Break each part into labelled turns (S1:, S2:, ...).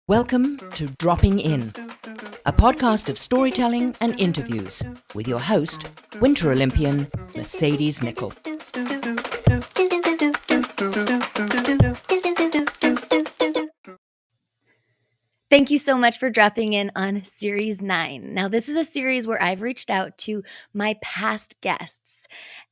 S1: Welcome to Dropping In, a podcast of storytelling and interviews with your host, Winter Olympian Mercedes Nichol.
S2: Thank you so much for dropping in on Series 9. Now, this is a series where I've reached out to my past guests,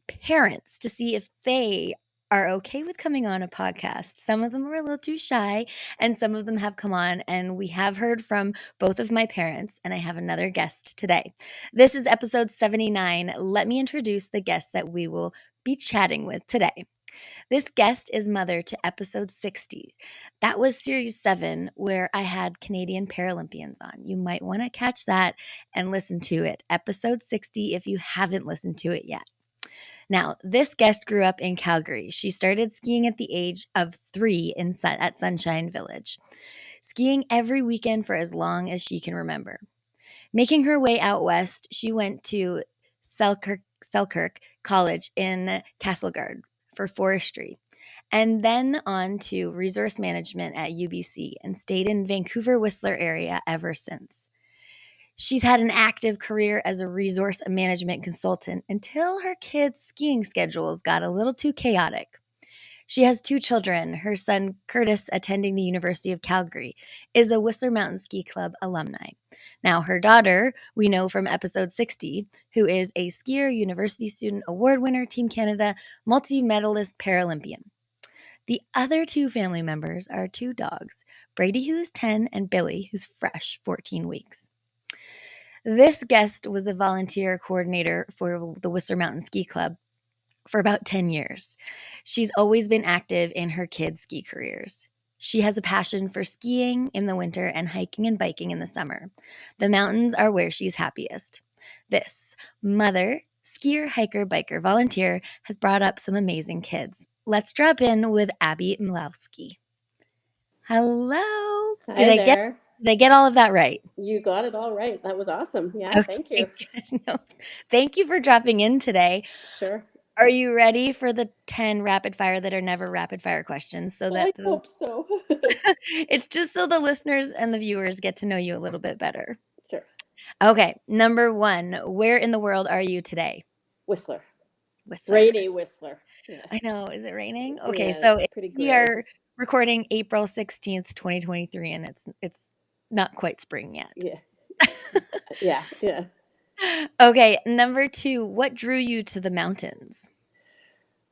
S2: parents, to see if they are okay with coming on a podcast. Some of them were a little too shy, and some of them have come on, and we have heard from both of my parents, and I have another guest today. This is episode 79. Let me introduce the guest that we will be chatting with today. This guest is mother to episode 60. That was series 7 where I had Canadian Paralympians on. You might want to catch that and listen to it. Episode 60 if you haven't listened to it yet. Now, this guest grew up in Calgary. She started skiing at the age of 3 at Sunshine Village, skiing every weekend for as long as she can remember. Making her way out west, she went to Selkirk College in Castlegar for forestry, and then on to resource management at UBC and stayed in Vancouver Whistler area ever since. She's had an active career as a resource management consultant until her kids' skiing schedules got a little too chaotic. She has 2 children. Her son, Curtis, attending the University of Calgary, is a Whistler Mountain Ski Club alumni. Now, her daughter, we know from episode 60, who is a skier, university student, award winner, Team Canada, multi-medalist Paralympian. The other 2 family members are 2 dogs, Brady, who is 10, and Billy, who's fresh, 14 weeks. This guest was a volunteer coordinator for the Whistler Mountain Ski Club for about 10 years. She's always been active in her kids' ski careers. She has a passion for skiing in the winter and hiking and biking in the summer. The mountains are where she's happiest. This mother, skier, hiker, biker, volunteer has brought up some amazing kids. Let's drop in with Abbie Milavsky. Hello.
S3: Hi
S2: Did I get all of that right?
S3: You got it all right. That was awesome. Yeah,
S2: Okay,
S3: thank you.
S2: good. No, thank you for dropping in today.
S3: Sure.
S2: Are you ready for the 10 rapid fire that are never rapid fire questions? So
S3: I
S2: that
S3: hope so.
S2: it's just so the listeners and the viewers get to know you a little bit better.
S3: Sure.
S2: Okay, number 1, where in the world are you today?
S3: Whistler.
S2: Whistler.
S3: Rainy Whistler. Yeah.
S2: I know. Is it raining? Okay,
S3: Yeah,
S2: so
S3: it's pretty
S2: we
S3: gray.
S2: are recording April 16th, 2023, and it's not quite spring yet.
S3: Yeah. Yeah.
S2: Okay, number 2, what drew you to the mountains?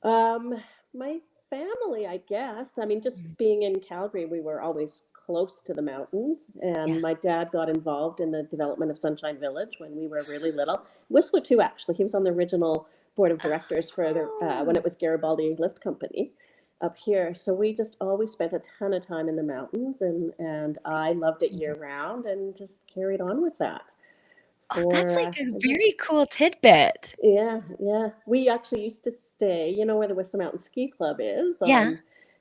S3: My family, I guess. I mean, just being in Calgary, we were always close to the mountains, and
S2: Yeah.
S3: my dad got involved in the development of Sunshine Village when we were really little. Whistler too, actually. He was on the original board of directors for when it was Garibaldi Lift Company up here. So we just always spent a ton of time in the mountains, and I loved it year round and just carried on with that.
S2: Oh, that's like a very cool tidbit.
S3: Yeah. We actually used to stay, where the Whistler Mountain Ski Club is.
S2: Yeah.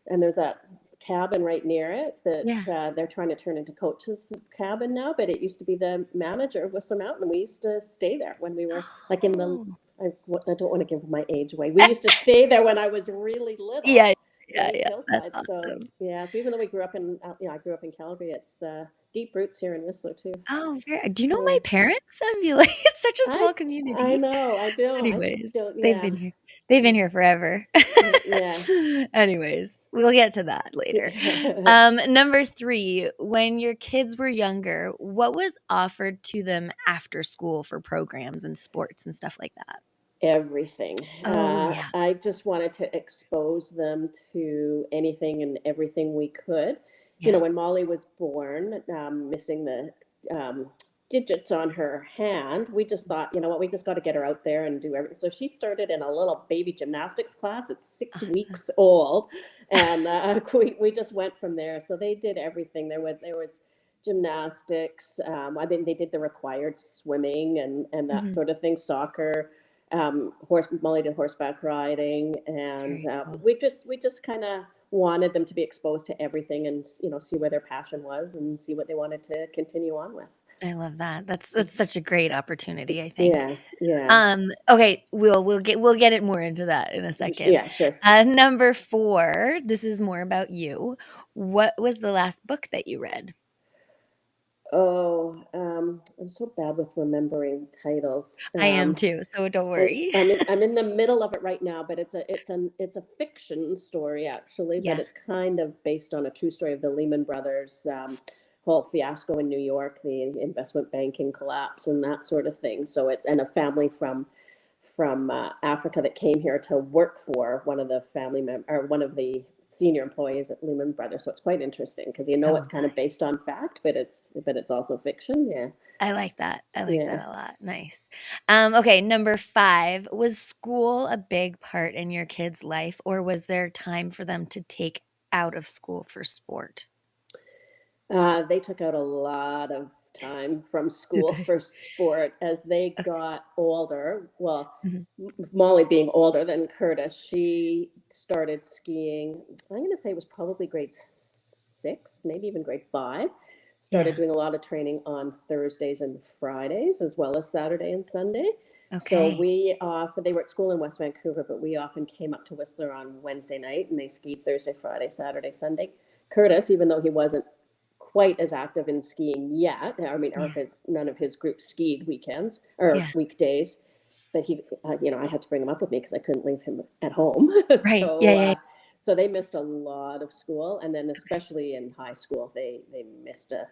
S3: And there's that cabin right near it that
S2: Yeah.
S3: they're trying to turn into Coach's cabin now, but it used to be the manager of Whistler Mountain. And we used to stay there when we were like in the,
S2: Oh.
S3: I don't want to give my age away. We used to stay there when I was really little.
S2: Yeah.
S3: Hillside.
S2: That's awesome.
S3: So even though we grew up in, I grew up in Calgary, it's deep roots here in Whistler too.
S2: Oh, do you know my parents? I feel like it's such a small community.
S3: I know, I do.
S2: Anyways,
S3: yeah.
S2: they've been here forever.
S3: Yeah.
S2: Anyways, we'll get to that later. Number 3, when your kids were younger, what was offered to them after school for programs and sports and stuff like that?
S3: Everything.
S2: Oh, yeah.
S3: I just wanted to expose them to anything and everyththing we could.
S2: Yeah.
S3: When Mollie was born, missing the digits on her hand, we just thought, you know what, we just got to get her out there and do everything. So she started in a little baby gymnastics class at 6 weeks old, and we just went from there. So they did everything. There was gymnastics. I think they did the required swimming and that sort of thing, soccer. Mollie did horseback riding, and
S2: Cool.
S3: we just kind of wanted them to be exposed to everything and see where their passion was and see what they wanted to continue on with.
S2: I love that. That's such a great opportunity, I think.
S3: Yeah.
S2: Okay, we'll get it more into that in a second.
S3: Yeah, sure.
S2: Number 4, this is more about you. What was the last book that you read?
S3: Oh, I'm so bad with remembering titles.
S2: I am too, so don't worry.
S3: I'm in the middle of it right now, but it's a fiction story actually, but
S2: Yeah.
S3: it's kind of based on a true story of the Lehman Brothers whole fiasco in New York, the investment banking collapse and that sort of thing. So and a family from Africa that came here to work for one of the or one of the senior employees at Lehman Brothers. So it's quite interesting because it's
S2: Oh,
S3: kind of based on fact, but it's also fiction. Yeah,
S2: I like that. I like
S3: yeah.
S2: that a lot. Nice. Okay, number 5, was school a big part in your kid's life, or was there time for them to take out of school for sport?
S3: They took out a lot of time from
S2: Did
S3: school
S2: they?
S3: for sport as they
S2: Okay.
S3: got older. Well,
S2: Mhm.
S3: Mollie being older than Curtis, she started skiing. I'm going to say it was probably grade 6, maybe even grade 5. Started
S2: Yeah.
S3: doing a lot of training on Thursdays and Fridays, as well as Saturday and Sunday. So
S2: Okay.
S3: they were at school in West Vancouver, but we often came up to Whistler on Wednesday night and they skied Thursday, Friday, Saturday, Sunday. Curtis, even though he wasn't quite as active in skiing yet. I mean,
S2: Yeah.
S3: none of his group skied weekends or
S2: Yeah.
S3: weekdays, but I had to bring him up with me because I couldn't leave him at home.
S2: Right. Yeah,
S3: so,
S2: yeah, yeah.
S3: so they missed a lot of school, and then especially in high school, they missed a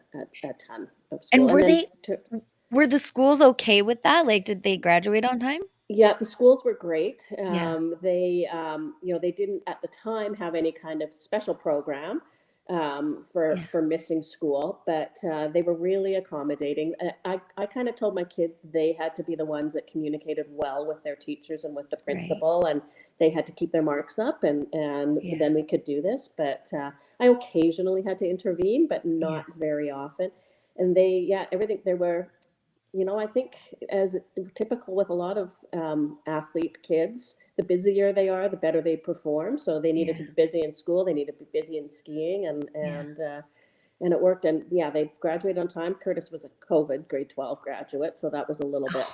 S3: ton of school,
S2: And
S3: and then.
S2: were the schools okay with that? Like, did they graduate on time?
S3: Yeah, the schools were great.
S2: Yeah.
S3: They didn't at the time have any kind of special program
S2: Yeah.
S3: for missing school, but they were really accommodating. I kind of told my kids they had to be the ones that communicated well with their teachers and with the
S2: Right.
S3: principal, and they had to keep their marks up, and
S2: Yeah.
S3: then we could do this. But I occasionally had to intervene, but
S2: Yeah.
S3: not very often. And everything there were. I think as typical with a lot of athlete kids, the busier they are, the better they perform. So they needed
S2: Yeah.
S3: to be busy in school, they needed to be busy in skiing,
S2: Yeah.
S3: and it worked. And yeah, they graduated on time. Curtis was a COVID grade 12 graduate, so that was a little bit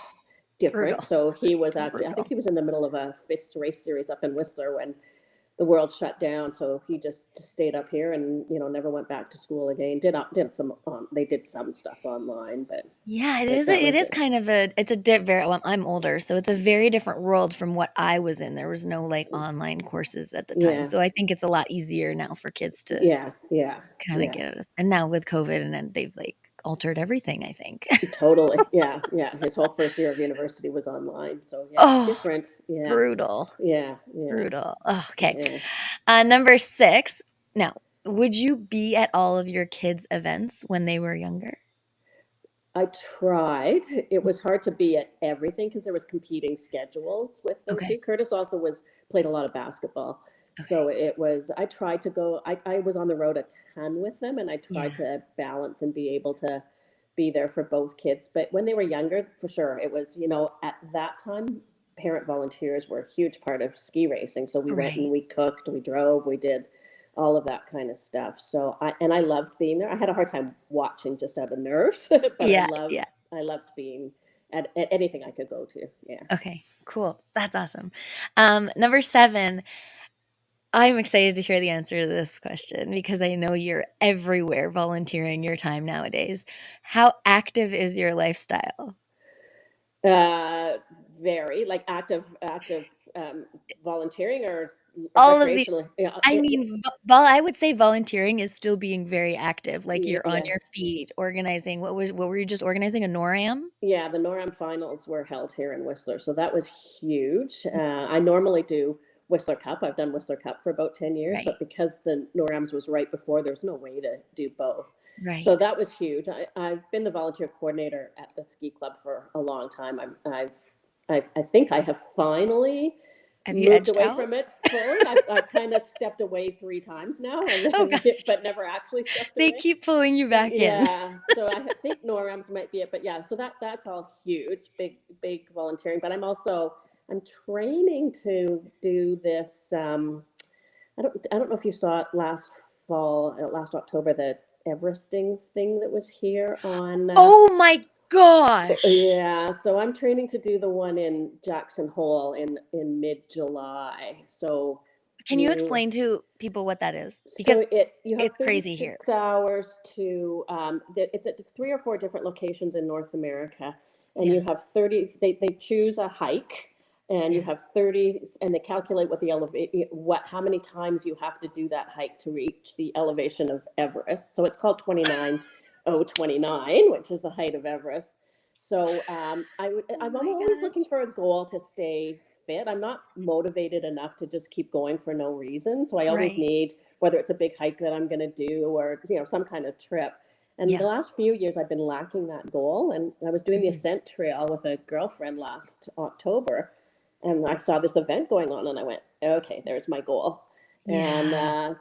S3: different.
S2: Brutal.
S3: So he was actually, I think
S2: Brutal.
S3: he was in the middle of a FIS race series up in Whistler when the world shut down. So he just stayed up here and never went back to school again. Did some they did some stuff online, but
S2: Yeah, it
S3: but
S2: is
S3: that
S2: it
S3: was
S2: is
S3: it.
S2: kind of it's a very well, I'm older, so it's a very different world from what I was in. There was no, like, online courses at the time,
S3: Yeah,
S2: so I think it's a lot easier now for kids to
S3: yeah, yeah,
S2: kinda
S3: yeah.
S2: get it. And now with COVID, and then they've, like, altered everything, I think.
S3: Totally. Yeah, yeah. His whole first year of university was online. So yeah, it's
S2: Oh,
S3: different. Yeah,
S2: brutal,
S3: yeah, yeah,
S2: brutal. Ugh, okay.
S3: yeah.
S2: Number 6. Now, would you be at all of your kids' events when they were younger?
S3: I tried. It was hard to be at everything because there was competing schedules with them
S2: Okay,
S3: too. Curtis also played a lot of basketball.
S2: okay.
S3: So I tried to go, I was on the road a ton with them and I
S2: Yeah,
S3: tried to balance and be able to be there for both kids. But when they were younger, for sure, it was, at that time, parent volunteers were a huge part of ski racing. So we went and
S2: right.
S3: we cooked, we drove, we did all of that kind of stuff. So I loved being there. I had a hard time watching just out of nerves, but
S2: Yeah, yeah.
S3: I loved being at anything I could go to. Yeah.
S2: Okay, cool. That's awesome. Number 7, I'm excited to hear the answer to this question because I know you're everywhere volunteering your time nowadays. How active is your lifestyle?
S3: Uh, very like active um, volunteering or
S2: All of the
S3: recreationally. Yeah,
S2: I mean, I would say volunteering is still being very active, like, you're on
S3: yeah,
S2: your feet organizing what were you just organizing, a NORAM?
S3: yeah. The NORAM finals were held here in Whistler, so that was huge. I normally do Whistler Cup. I've done Whistler Cup for about 10 years,
S2: Right,
S3: but because the NORAMs was right before, there's no way to do both. So
S2: right.
S3: that was huge. I've been the volunteer coordinator at the ski club for a long time. I think I have finally
S2: Have you
S3: moved
S2: edged
S3: away
S2: out?
S3: from it fully. I've kind of stepped away 3 times now,
S2: Oh god,
S3: but never actually stepped
S2: they
S3: away.
S2: keep pulling you back in.
S3: Yeah, so I think NORAMs might be it, but yeah, so that's all huge, big volunteering. But I'm training to do this. I don't know if you saw it last fall, last October, the Everesting thing that was here on.
S2: Oh my gosh.
S3: Yeah, so I'm training to do the one in Jackson Hole in mid-July. So
S2: Can you
S3: you
S2: explain to people what that is? Because
S3: so you have
S2: it's crazy here.
S3: 36 hours to it's at 3 or 4 different locations in North America, and you
S2: Yeah.
S3: have 30. They choose a hike, and you
S2: Yeah.
S3: have 30, and they calculate what the how many times you have to do that hike to reach the elevation of Everest. So it's called 29,029, which is the height of Everest. So
S2: Oh
S3: I'm
S2: my
S3: always
S2: gosh.
S3: looking for a goal to stay fit. I'm not motivated enough to just keep going for no reason. So I always
S2: Right.
S3: need, whether it's a big hike that I'm going to do or some kind of trip. And the
S2: Yeah.
S3: last few years, I've been lacking that goal. And I was doing the
S2: Mhm.
S3: Ascent Trail with a girlfriend last October, and I saw this event going on, and I went, okay, there's my goal. And
S2: Yeah.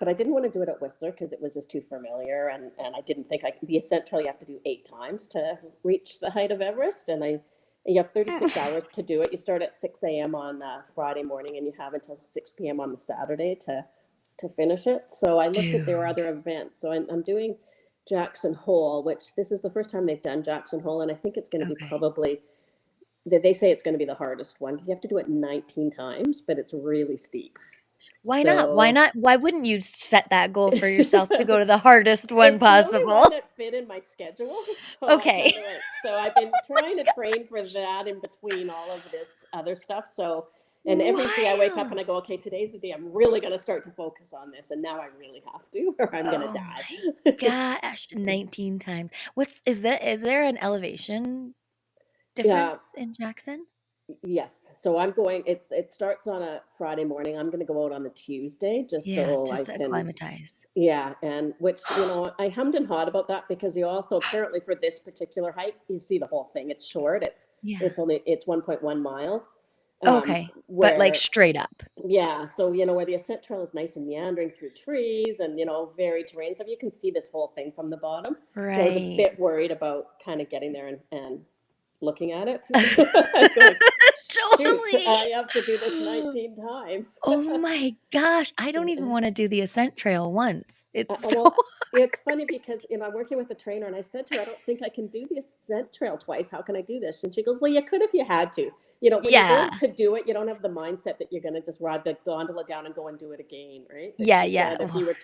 S3: but I didn't want to do it at Whistler because it was just too familiar, and I didn't think the Ascent Trail you have to do 8 times to reach the height of Everest, and you have 36 hours to do it. You start at 6 a.m. on Friday morning, and you have until 6 p.m. on the Saturday to finish it. So I looked at their
S2: Dude.
S3: other events. So I'm doing Jackson Hole, which this is the first time they've done Jackson Hole, and I think it's going to be
S2: Okay.
S3: probably, they say it's going to be the hardest one because you have to do it 19 times, but it's really steep.
S2: Why not? Why
S3: So
S2: not? Why wouldn't you set that goal for yourself to go to the hardest one
S3: it's the only one
S2: possible?
S3: that fit in my schedule. So I
S2: Okay.
S3: kind of went, so I've been trying to train for that in between all of this other stuff. So, and every day I wake up and I
S2: Wild.
S3: go, okay, today's the day I'm really going to start to focus on this. And now I really have to, or I'm going to
S2: Oh
S3: die.
S2: my gosh, 19 times. Is there an elevation
S3: Yeah.
S2: difference in Jackson?
S3: Yes. So I'm going, it starts on a Friday morning. I'm going to go out on a Tuesday just
S2: Yeah,
S3: so I
S2: just to
S3: can.
S2: acclimatize.
S3: Yeah, and which, I hummed and hawed about that because you also apparently for this particular hike, you see the whole thing. It's short.
S2: Yeah.
S3: It's 1.1 miles.
S2: Okay, but, like,
S3: Where
S2: straight up.
S3: Yeah, so where the ascent trail is nice and meandering through trees and very terrain stuff, you can see this whole thing from the bottom. So I was a
S2: Right.
S3: bit worried about kind of getting there and looking at it, going, shoot,
S2: Totally.
S3: I have to do this 19 times.
S2: Oh my gosh, I don't even
S3: Yeah.
S2: wanna do the ascent trail once. It's so
S3: Well, it's funny
S2: hard.
S3: because I'm working with a trainer, and I said to her, "I don't think I can do the ascent trail twice. How can I do this?" And she goes, "Well, you could if you had to. When you're
S2: Yeah.
S3: going to do it, you don't have the mindset that you're going to just ride the gondola down and go and do it again, right? But
S2: Yeah,
S3: she
S2: yeah.
S3: said if
S2: Ugh.
S3: you were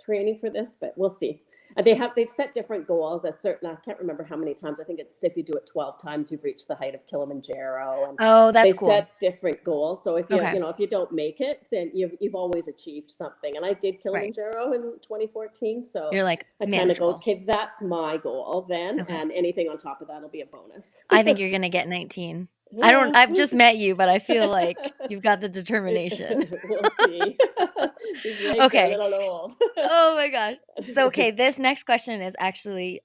S3: training for this, but we'll see. They set different goals. I can't remember how many times. I think it's if you do it 12 times, you've reached the height of Kilimanjaro, and
S2: Oh,
S3: they
S2: that's cool.
S3: set different goals. So
S2: Okay.
S3: if you don't make it, then you've always achieved something. And I did
S2: Right.
S3: Kilimanjaro in 2014, so
S2: You're, like,
S3: I kind of go,
S2: manageable.
S3: okay, that's my goal then,
S2: Okay.
S3: and anything on top of that will be a bonus.
S2: I think you're gonna get 19.
S3: Yeah.
S2: I've just met you, but I feel like you've got the determination.
S3: We'll see. These legs are a
S2: Okay.
S3: little old.
S2: Oh my gosh. So, okay, this next question is actually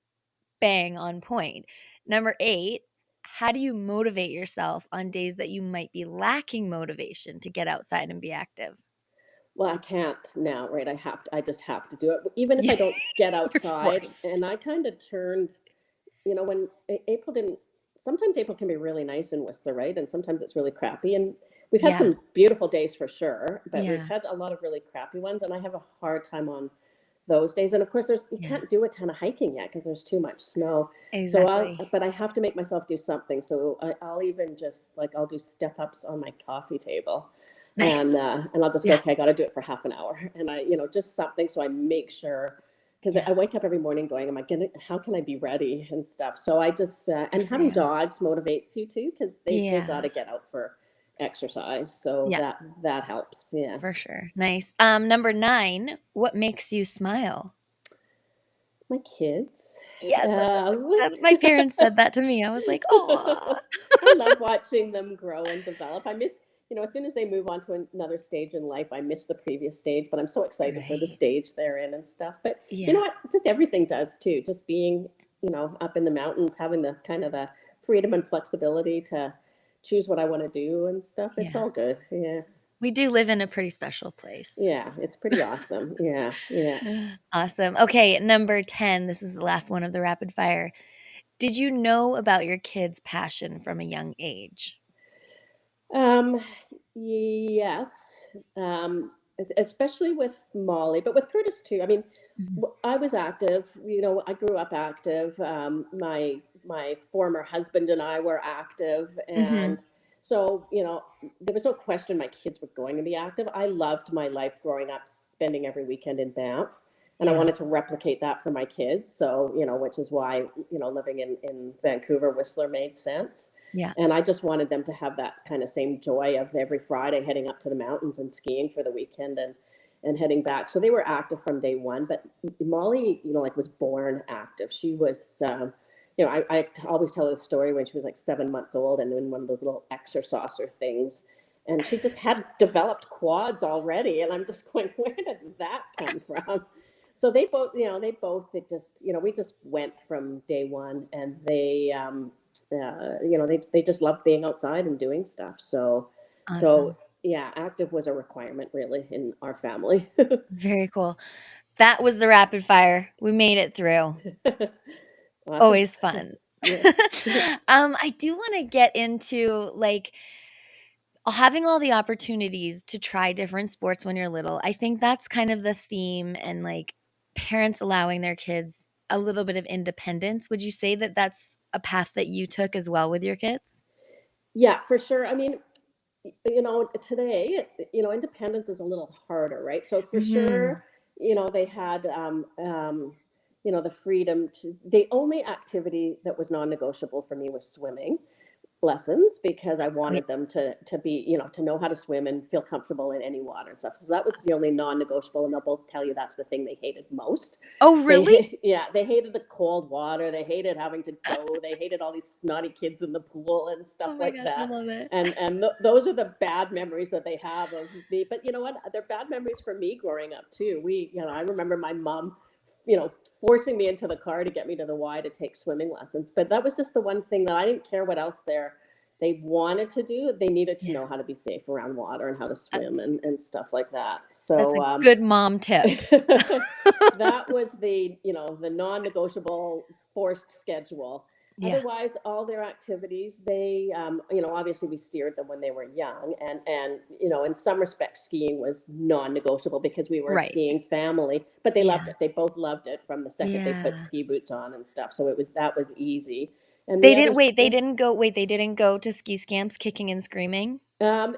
S2: bang on point. Number 8, how do you motivate yourself on days that you might be lacking motivation to get outside and be active?
S3: Well, I can't now, right? I just have to do it. Even if I
S2: Yeah,
S3: don't get
S2: you're
S3: outside,
S2: forced.
S3: and I kind of turned, when April didn't, sometimes April can be really nice in Whistler, right? And sometimes it's really crappy. And we've had
S2: Yeah,
S3: some beautiful days for sure, but we've
S2: yeah,
S3: had a lot of really crappy ones. And I have a hard time on those days. And of course, you
S2: yeah,
S3: can't do a ton of hiking yet because there's too much snow.
S2: exactly.
S3: But I have to make myself do something. So I'll even just I'll do step ups on my coffee table,
S2: Nice.
S3: and I'll just go,
S2: Yeah,
S3: okay, I got to do it for half an hour, and just something so I make sure, because
S2: yeah,
S3: I wake up every morning going, how can I be ready and stuff. So I just
S2: good
S3: and
S2: for
S3: having
S2: you.
S3: dogs motivates you too because they've got
S2: Yeah,
S3: to get out for exercise. So
S2: yeah,
S3: that helps. Yeah.
S2: for sure. Nice. Number 9, what makes you smile?
S3: My kids.
S2: Yes,
S3: Um,
S2: my parents said that to me. I was like, "Aw."
S3: I love watching them grow and develop. I miss, as soon as they move on to another stage in life, I miss the previous stage, but I'm so excited for the
S2: Right.
S3: stage they're in and stuff. But you know
S2: Yeah,
S3: what? Just everything does too. Just being, up in the mountains, having the kind of the freedom and flexibility to choose what I want to do and stuff. It's
S2: yeah.
S3: all good. Yeah.
S2: We do live in a pretty special place.
S3: Yeah. It's pretty awesome. Yeah. Yeah.
S2: Awesome. Okay, number 10, this is the last one of the rapid fire. Did you know about your kid's passion from a young age?
S3: Um, yes, especially with Mollie, but with Curtis too. I mean,
S2: Mhm.
S3: I was active. I grew up active. My former husband and I were active,
S2: Mhm.
S3: and so there was no question my kids were going to be active. I loved my life growing up, spending every weekend in Banff, and I
S2: Yeah.
S3: wanted to replicate that for my kids. So which is why living in Vancouver, Whistler made sense.
S2: Yeah.
S3: And I just wanted them to have that kind of same joy of every Friday heading up to the mountains and skiing for the weekend and heading back. So they were active from day one. But Mollie, was born active. She was, I always tell her the story when she was like 7 months old and in one of those little exerciser things. And she just had developed quads already. And I'm just going, where did that come from? So we just went from day one, and they just loved being outside and doing stuff. So
S2: Awesome.
S3: yeah, active was a requirement really in our family.
S2: Very cool. That was the rapid fire. We made it through.
S3: Awesome.
S2: Always fun.
S3: Yeah.
S2: I do wanna get into, like, having all the opportunities to try different sports when you're little. I think that's kind of the theme and, like, parents allowing their kids a little bit of independence. Would you say that that's a path that you took as well with your kids?
S3: Yeah, for sure. I mean, today, independence is a little harder, right? So for
S2: Mhm.
S3: sure, they had, the freedom to, the only activity that was non-negotiable for me was swimming lessons, because I
S2: Oh, yeah.
S3: wanted them to be, to know how to swim and feel comfortable in any water and stuff. So that was the only non-negotiable, and they'll both tell you that's the thing they hated most.
S2: Oh, really?
S3: Yeah, they hated the cold water. They hated having to go. They hated all these snotty kids in the pool and stuff
S2: Oh my
S3: like
S2: gosh, I
S3: that.
S2: love it.
S3: And those are the bad memories that they have of me. But you know what? They're bad memories for me growing up too. I remember my mom, you know, forcing me into the car to get me to the Y to take swimming lessons. But that was just the one thing that I didn't care what else they wanted to do. They needed to
S2: Yeah.
S3: know how to be safe around water and how to swim
S2: That's
S3: and stuff like that.
S2: that's
S3: So
S2: a good mom tip.
S3: that was the non-negotiable forced schedule.
S2: Yeah.
S3: Otherwise, all their activities, they, obviously we steered them when they were young, and in some respects, skiing was non-negotiable because we were a
S2: Right.
S3: skiing family. But they loved
S2: Yeah.
S3: it. They both loved it from the second they put
S2: Yeah.
S3: ski boots on and stuff. So that was easy. And
S2: They
S3: the
S2: didn't
S3: other
S2: wait, they
S3: stuff,
S2: didn't go wait, they didn't go to ski scamps kicking and screaming?
S3: um,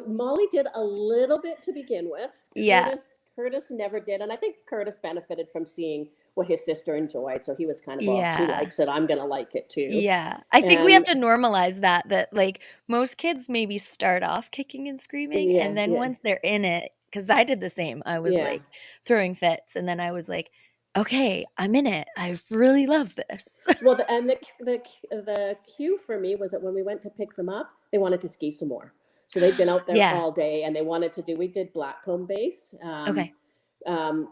S3: Molly did a little bit to begin with.
S2: Yeah.
S3: Curtis never did, and I think Curtis benefited from seeing what his sister enjoyed. So he was kind of, well, she
S2: Yeah.
S3: likes it, I'm gonna like it too.
S2: Yeah. I think we have
S3: And
S2: to normalize that, like, most kids maybe start off kicking and screaming,
S3: yeah,
S2: and then
S3: yeah,
S2: once they're in it, because I did the same, I was,
S3: yeah.
S2: like, throwing fits, and then I was like, "Okay, I'm in it. I really love this."
S3: Well, the cue for me was that when we went to pick them up, they wanted to ski some more. So they'd been out there
S2: Yeah.
S3: all day, and they wanted to do. We did Blackcomb Base.
S2: Okay.
S3: Um,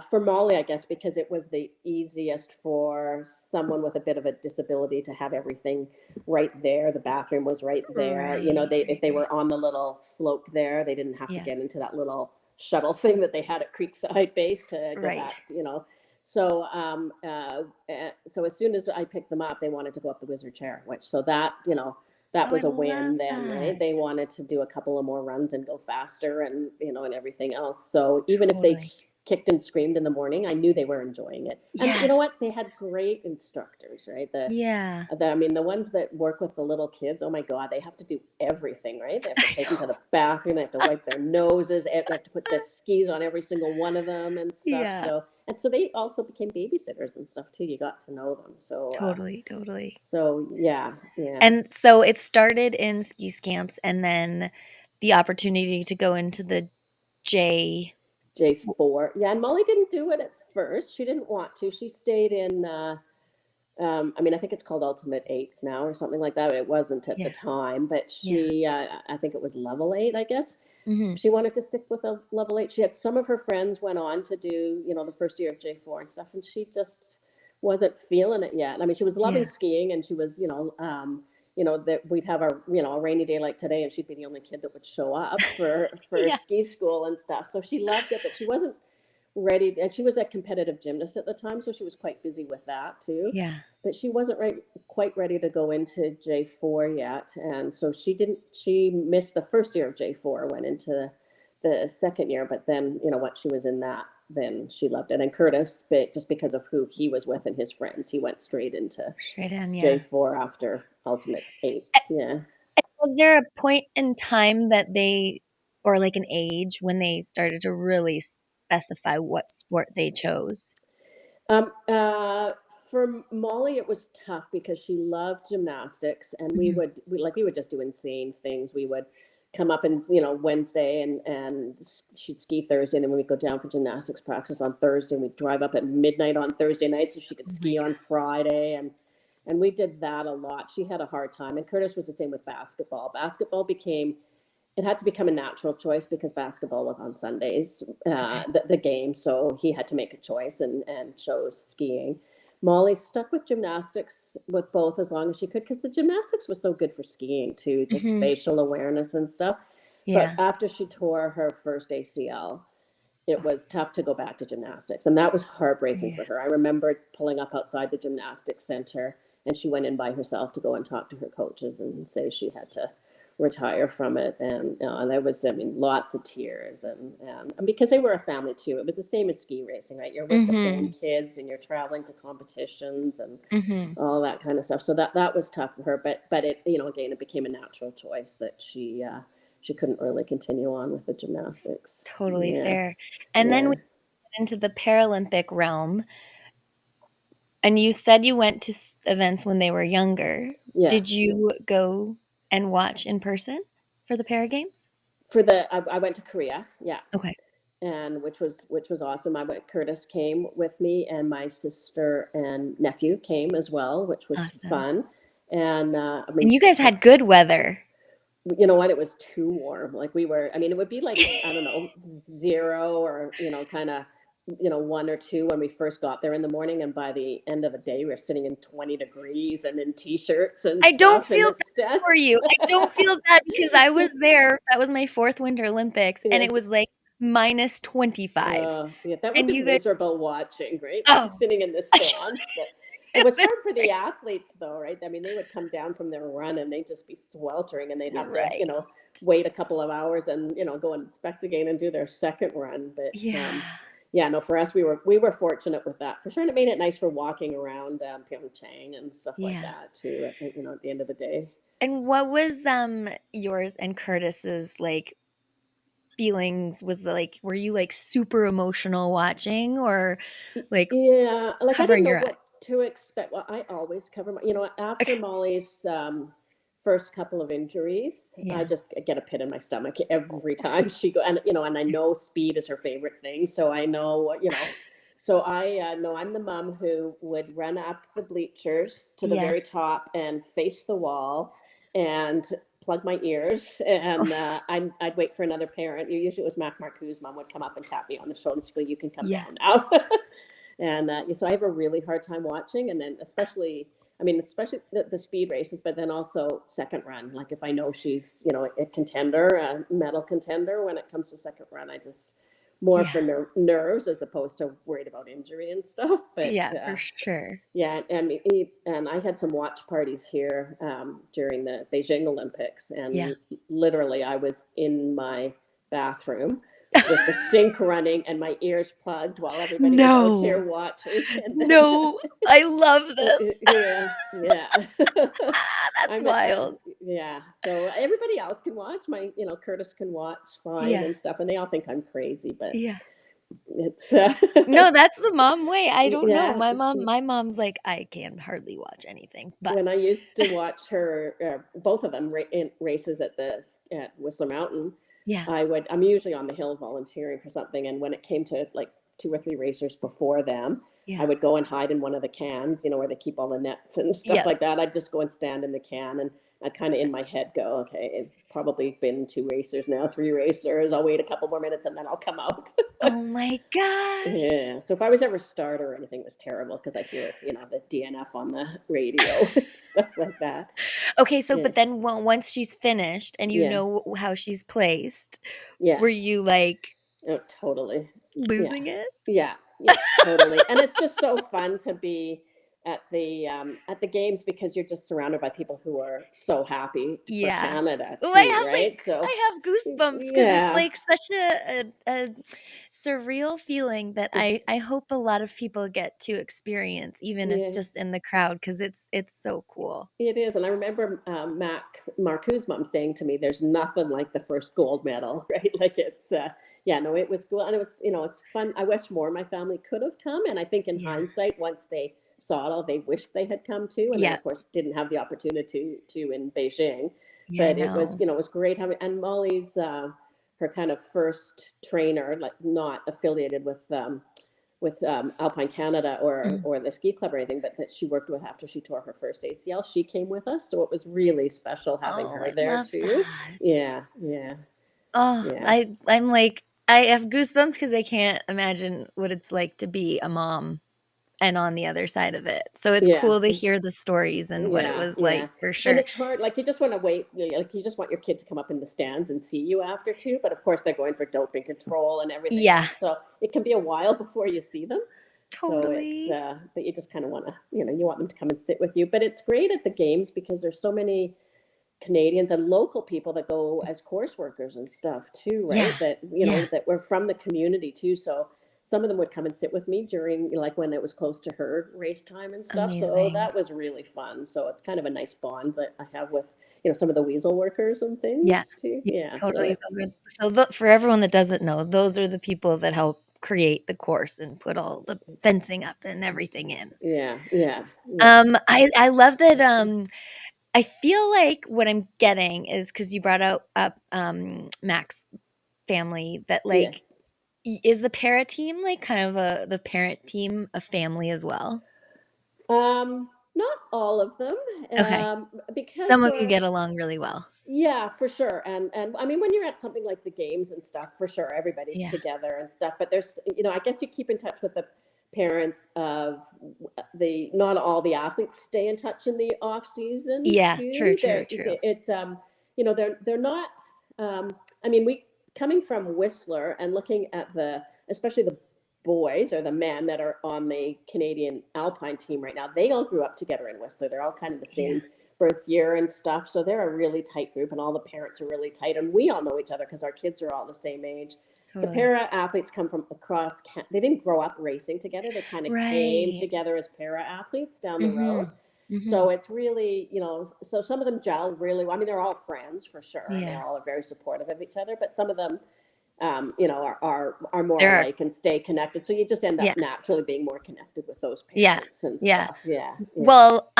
S3: for Molly, I guess, because it was the easiest for someone with a bit of a disability to have everything right there. The bathroom was right there.
S2: Right,
S3: They if
S2: right,
S3: they
S2: right.
S3: were on the little slope there, they didn't have to
S2: Yeah.
S3: get into that little shuttle thing that they had at Creekside Base to get
S2: Right.
S3: back. So so as soon as I picked them up, they wanted to go up the wizard chair, which so that
S2: Oh, I
S3: was a
S2: love
S3: win then, right?
S2: that.
S3: They wanted to do a couple of more runs and go faster and everything else. So even if they
S2: Totally.
S3: kicked and screamed in the morning, I knew they were enjoying it. And you know
S2: Yes.
S3: what? They had great instructors, right?
S2: Yeah.
S3: I mean, the ones that work with the little kids, oh my God, they have to do everything, right? They have to
S2: I
S3: take them to
S2: know.
S3: the bathroom, they have to wipe their noses, they have to put the skis on every single one of them and stuff.
S2: Yeah.
S3: So they also became babysitters and stuff too. You got to know them.
S2: Totally, totally.
S3: So yeah, yeah.
S2: And so it started in ski scamps and then the opportunity to go into the J
S3: J4. Yeah, and Molly didn't do it at first. She didn't want to. She stayed in I mean, I think it's called Ultimate Eights now or something like that. It wasn't at the
S2: Yeah.
S3: time, but
S2: Yeah.
S3: I think it was level 8, I guess.
S2: Mhm.
S3: She wanted to stick with a level 8. She had some of her friends went on to do, the first year of J4 and stuff, and she just wasn't feeling it yet. I mean, she was loving
S2: Yeah.
S3: skiing, and she was, that we'd have a rainy day like today, and she'd be the only kid that would show up for
S2: Yes.
S3: ski school and stuff. So she loved it, but she wasn't ready. And she was a competitive gymnast at the time, so she was quite busy with that too.
S2: Yeah.
S3: But she wasn't quite ready to go into J4 yet, and so she didn't. She missed the first year of J4, went into the second year, but then she was in then she loved it. And Curtis, just because of who he was with and his friends, he went straight into
S2: Straight in, yeah.
S3: J4 after Ultimate Eights. Yeah.
S2: Was there a point in time that they, or like an age when they started to really specify what sport they chose?
S3: Um, uh, for Mollie, it was tough because she loved gymnastics, and we would just do insane things. We would come up and Wednesday, and she'd ski Thursday, and then we'd go down for gymnastics practice on Thursday, and we'd drive up at midnight on Thursday night so she could ski on Friday, and we did that a lot. She had a hard time, and Curtis was the same with basketball. Basketball it had to become a natural choice because basketball was on Sundays, the game. So he had to make a choice and chose skiing. Mollie stuck with gymnastics with both as long as she could because the gymnastics was so good for skiing too, just spatial awareness and stuff.
S2: Yeah.
S3: But after she tore her first ACL, it was tough to go back to gymnastics. And that was heartbreaking for her. I remember pulling up outside the gymnastics center and she went in by herself to go and talk to her coaches and say she had to retire from it. And there was, lots of tears. And because they were a family too, it was the same as ski racing, right? You're with the same kids and you're traveling to competitions and all that kind of stuff. So that was tough for her. But it, again, it became a natural choice that she couldn't really continue on with the gymnastics.
S2: Totally fair. And then we get into the Paralympic realm. And you said you went to events when they were younger.
S3: Yeah.
S2: Did you go and watch in person for the Para Games?
S3: I went to Korea. Yeah.
S2: Okay.
S3: And which was awesome. Curtis came with me, and my sister and nephew came as well, which was fun. And
S2: and you guys had good weather.
S3: You know what? It was too warm. Like it would be like, I don't know, 0 or, kind of, 1 or 2 when we first got there in the morning. And by the end of the day, we were sitting in 20 degrees and in t-shirts and
S2: I don't
S3: stuff.
S2: feel bad for you. I don't feel bad because I was there. That was my 4th Winter Olympics. And it was like minus 25.
S3: That would be miserable watching, right? Sitting in the stands. But it was hard for the athletes, though, right? I mean, they would come down from their run and they'd just be sweltering, and they'd have to, wait a couple of hours and go and inspect again and do their second run. But for us, we were fortunate with that for sure, and it made it nice for walking around Pyeongchang and stuff like that too. At the end of the day.
S2: And what was yours and Curtis's feelings? Were you super emotional watching, or covering your eyes?
S3: What to expect. Well, I always cover my, after Mollie's first couple of injuries, I just get a pit in my stomach every time she go, and and I know speed is her favorite thing, so I know, so I know I'm the mom who would run up the bleachers to the very top and face the wall and plug my ears, and I'd wait for another parent. Usually it was Mac Marcoux's mom would come up and tap me on the shoulder and she'd go, "You can come down now." And so I have a really hard time watching, and then especially the speed races, but then also second run. Like if I know she's, a contender, a medal contender, when it comes to second run, I just more for nerves as opposed to worried about injury and stuff. But
S2: for sure.
S3: Yeah, and I had some watch parties here during the Beijing Olympics, and literally I was in my bathroom with the sink running and my ears plugged while everybody was out here watching.
S2: No, I love this.
S3: Yeah.
S2: That's wild.
S3: So everybody else can watch. Curtis can watch fine and stuff, and they all think I'm crazy, but it's
S2: no, that's the mom way. I don't know. My mom's like, I can hardly watch anything. But
S3: when I used to watch her, both of them in races at Whistler Mountain, I'm usually on the hill volunteering for something, and when it came to like 2 or 3 racers before them, I would go and hide in one of the cans, where they keep all the nets and stuff like that. I'd just go and stand in the can, and I'd kind of in my head go, okay, it's probably been 2 racers now, 3 racers. I'll wait a couple more minutes and then I'll come out.
S2: Oh my gosh.
S3: Yeah. So if I was ever starter or anything, it was terrible because I hear, the DNF on the radio and stuff like that.
S2: Okay. So, but then once she's finished and you know how she's placed, were you like,
S3: oh, totally
S2: losing it?
S3: Yeah, totally. And it's just so fun to be at the games because you're just surrounded by people who are so happy for Canada too,
S2: I have
S3: right?
S2: I have goosebumps because it's like such a surreal feeling that I hope a lot of people get to experience, even if
S3: Yeah.
S2: just in the crowd, because it's so cool.
S3: It is, and I remember Marco's mom saying to me, "There's nothing like the first gold medal, right?" Like it's, yeah, no, it was cool, and it was, it's fun. I wish more of my family could have come, and I think in
S2: Yeah.
S3: hindsight, once they saw it all, they wished they had come too, and then
S2: Yeah.
S3: of course didn't have the opportunity to in Beijing.
S2: Yeah, I
S3: But it was,
S2: know.
S3: it was great having, and Mollie's her kind of first trainer, like not affiliated with Alpine Canada
S2: Mm.
S3: or the ski club or anything, but that she worked with after she tore her first ACL. She came with us, so it was really special having
S2: Oh,
S3: her
S2: I
S3: there
S2: love
S3: too.
S2: that.
S3: Yeah, yeah,
S2: Oh,
S3: yeah,
S2: I'm like I have goosebumps because I can't imagine what it's like to be a mom and on the other side of it. So it's
S3: yeah.
S2: cool to hear the stories and what it
S3: Yeah,
S2: was
S3: yeah.
S2: like for
S3: And
S2: sure.
S3: it's hard. Like you just want to wait. Like you just want your kid to come up in the stands and see you after too. But of course, they're going for doping control and everything
S2: Yeah,
S3: else. So it can be a while before you see them. So it's,
S2: totally.
S3: but you just kind of want to, you want them to come and sit with you. But it's great at the games because there's so many Canadians and local people that go as course workers and stuff too,
S2: Yeah,
S3: right? That,
S2: yeah,
S3: that were from the community too. So some of them would come and sit with me during, like when it was close to her race time and stuff. So
S2: amazing.
S3: that was really fun. So it's kind of a nice bond that I have with, some of the weasel workers and
S2: Yeah,
S3: things too.
S2: yeah,
S3: Yeah. So
S2: totally.
S3: it's,
S2: For everyone that doesn't know, those are the people that help create the course and put all the fencing up and everything in.
S3: yeah, yeah, yeah,
S2: I love that, I feel like what I'm getting is because you brought up, Mac's family that,
S3: yeah.
S2: like, is the para team, like, kind of the parent team a family as well?
S3: Not all of them,
S2: Okay.
S3: because
S2: Some of you
S3: we're,
S2: get along really well.
S3: yeah, for sure. And I mean, when you're at something like the games and stuff, for sure, everybody's
S2: Yeah.
S3: together and stuff. But there's, I guess you keep in touch with the parents of the, not all the athletes stay in touch in the off season
S2: Yeah, true,
S3: too.
S2: true, true.
S3: It's, they're not, um, I mean, we, coming from Whistler and looking at especially the boys or the men that are on the Canadian Alpine team right now, they all grew up together in Whistler. They're all kind of the
S2: Yeah,
S3: same birth year and stuff. So they're a really tight group, and all the parents are really tight. And we all know each other because our kids are all the same age. The
S2: totally.
S3: para athletes come from across. They didn't grow up racing together. They kind of came
S2: Right.
S3: together as para athletes down the road.
S2: Mhm. Mhm.
S3: So it's really, so some of them gel really well. I mean, they're all friends for sure, and they
S2: Yeah.
S3: all are very supportive of each other. But some of them, are more
S2: There are
S3: alike and stay connected. So you just end
S2: yeah,
S3: up naturally being more connected with those
S2: yeah,
S3: parents and
S2: yeah.
S3: stuff. Yeah, yeah,
S2: Well,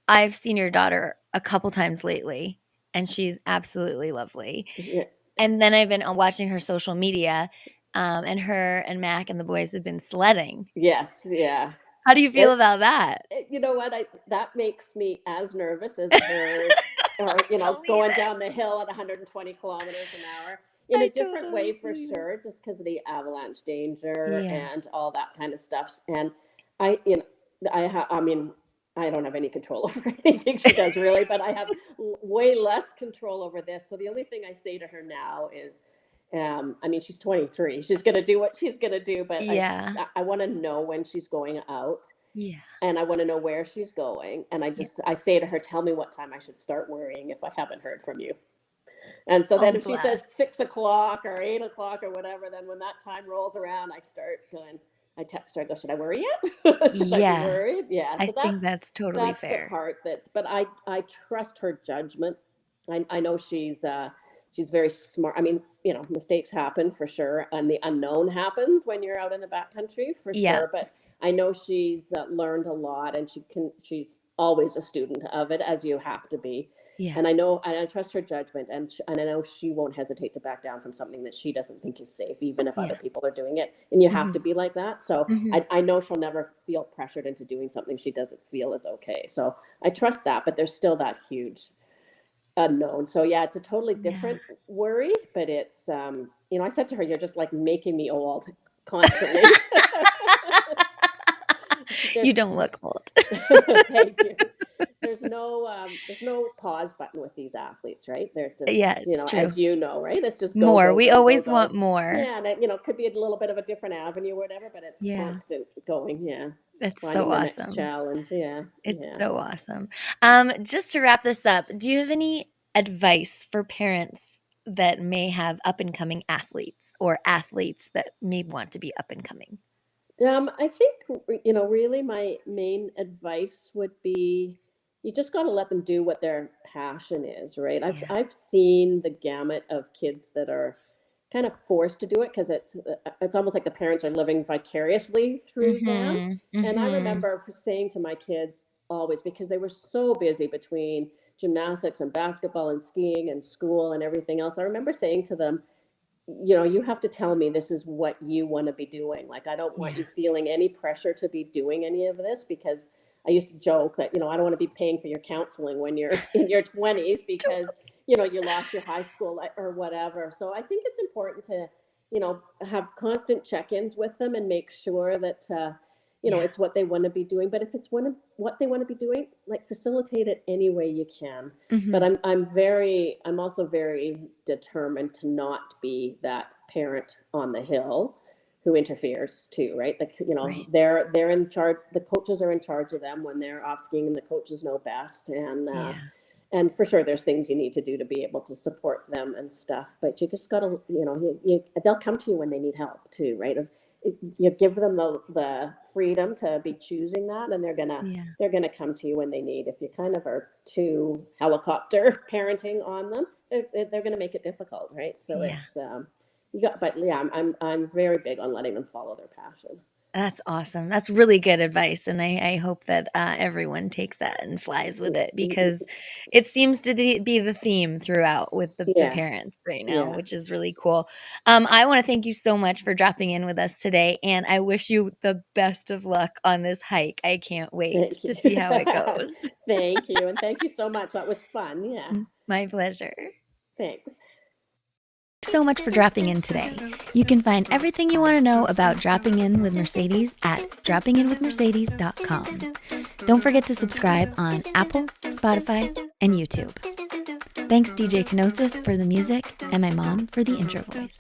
S2: I've seen your daughter a couple times lately, and she's absolutely lovely.
S3: yeah.
S2: And then I've been, watching her social media, and her and Mac and the boys have been sledding.
S3: Yes, yeah.
S2: How do you feel
S3: It,
S2: about that?
S3: you know what? That makes me as nervous as her, or
S2: Believe
S3: going
S2: it.
S3: down the hill at 120 kilometers an hour in a
S2: I
S3: different
S2: totally
S3: way for
S2: believe it.
S3: sure, just because of the avalanche danger
S2: Yeah.
S3: and all that kind of stuff. And I, I mean, I don't have any control over anything she does really, but I have way less control over this. So the only thing I say to her now is, I mean, she's 23. She's going to do what she's going to do, but
S2: Yeah.
S3: I want to know when she's going out,
S2: Yeah.
S3: and I want to know where she's going. And
S2: Yeah.
S3: I say to her, tell me what time I should start worrying if I haven't heard from you. And so
S2: Oh,
S3: then if she says
S2: bless.
S3: 6 o'clock or 8 o'clock or whatever, then when that time rolls around, I text her, I go, should I worry yet? Should I be
S2: Yeah.
S3: worried? Yeah.
S2: I
S3: So
S2: think that's totally
S3: that's the
S2: fair.
S3: part but I trust her judgment. I know she's very smart. I mean, mistakes happen for sure, and the unknown happens when you're out in the backcountry for
S2: Yeah.
S3: sure. But I know she's learned a lot, and she's always a student of it, as you have to be.
S2: Yeah.
S3: And I know, and I trust her judgment, and I know she won't hesitate to back down from something that she doesn't think is safe, even if other
S2: Yeah.
S3: people are doing it. And you have to
S2: Mhm.
S3: be like that. So
S2: Mhm.
S3: I know she'll never feel pressured into doing something she doesn't feel is okay. So I trust that, but there's still that huge unknown. So yeah, it's a totally
S2: Yeah.
S3: different worry, but it's, I said to her, you're just like making me old constantly. There's
S2: You don't look old.
S3: thank you. There's no pause button with these athletes, right? There's just,
S2: Yeah, it's
S3: as
S2: true.
S3: you know, right? It's just go,
S2: More.
S3: go,
S2: We
S3: go, go,
S2: always
S3: go.
S2: want more.
S3: Yeah, and it, could be a little bit of a different avenue or whatever, but it's
S2: Yeah.
S3: constant going. Yeah,
S2: That's so
S3: finding the next
S2: awesome.
S3: challenge. Yeah,
S2: It's
S3: yeah.
S2: so awesome. Just to wrap this up, do you have any advice for parents that may have up and coming athletes or athletes that may want to be up and coming?
S3: I think, really my main advice would be you just got to let them do what their passion is, right?
S2: Yeah.
S3: I've seen the gamut of kids that are kind of forced to do it because it's almost like the parents are living vicariously through them.
S2: Mhm.
S3: And I
S2: Mhm.
S3: remember saying to my kids always, because they were so busy between gymnastics and basketball and skiing and school and everything else, I remember saying to them, you have to tell me this is what you want to be doing. Like, I don't want
S2: Yeah.
S3: you feeling any pressure to be doing any of this, because I used to joke that, I don't want to be paying for your counseling when you're in your 20s because, you lost your high school or whatever. So I think it's important to, have constant check-ins with them and make sure that,
S2: Yeah.
S3: it's what they want to be doing. But if it's what they want to be doing, like, facilitate it any way you can. But
S2: Mhm.
S3: I'm also very determined to not be that parent on the hill who interferes too, right? Like,
S2: Right.
S3: they're in charge. The coaches are in charge of them when they're off skiing, and the coaches know best.
S2: Yeah.
S3: And for sure, there's things you need to do to be able to support them and stuff. But you just gotta, they'll come to you when they need help too, right? You give them the freedom to be choosing that, and
S2: Yeah.
S3: they're gonna come to you when they need. If you kind of are too helicopter parenting on them, they're gonna make it difficult, right? So
S2: Yeah.
S3: it's but yeah, I'm very big on letting them follow their passion.
S2: That's awesome. That's really good advice, and I hope that, everyone takes that and flies with it, because it seems to be the theme throughout with the
S3: Yeah,
S2: parents right now,
S3: yeah.
S2: which is really cool. I wanna thank you so much for dropping in with us today, and I wish you the best of luck on this hike. I can't wait
S3: Thank you.
S2: to see how it goes.
S3: Thank you, and thank you so much. That was fun. Yeah,
S2: My pleasure.
S3: thanks.
S2: So much for dropping in today. You can find everything you want to know about Dropping In with Mercedes at droppinginwithmercedes.com. Don't forget to subscribe on Apple, Spotify, and YouTube. Thanks DJ Kenosis for the music and my mom for the intro voice.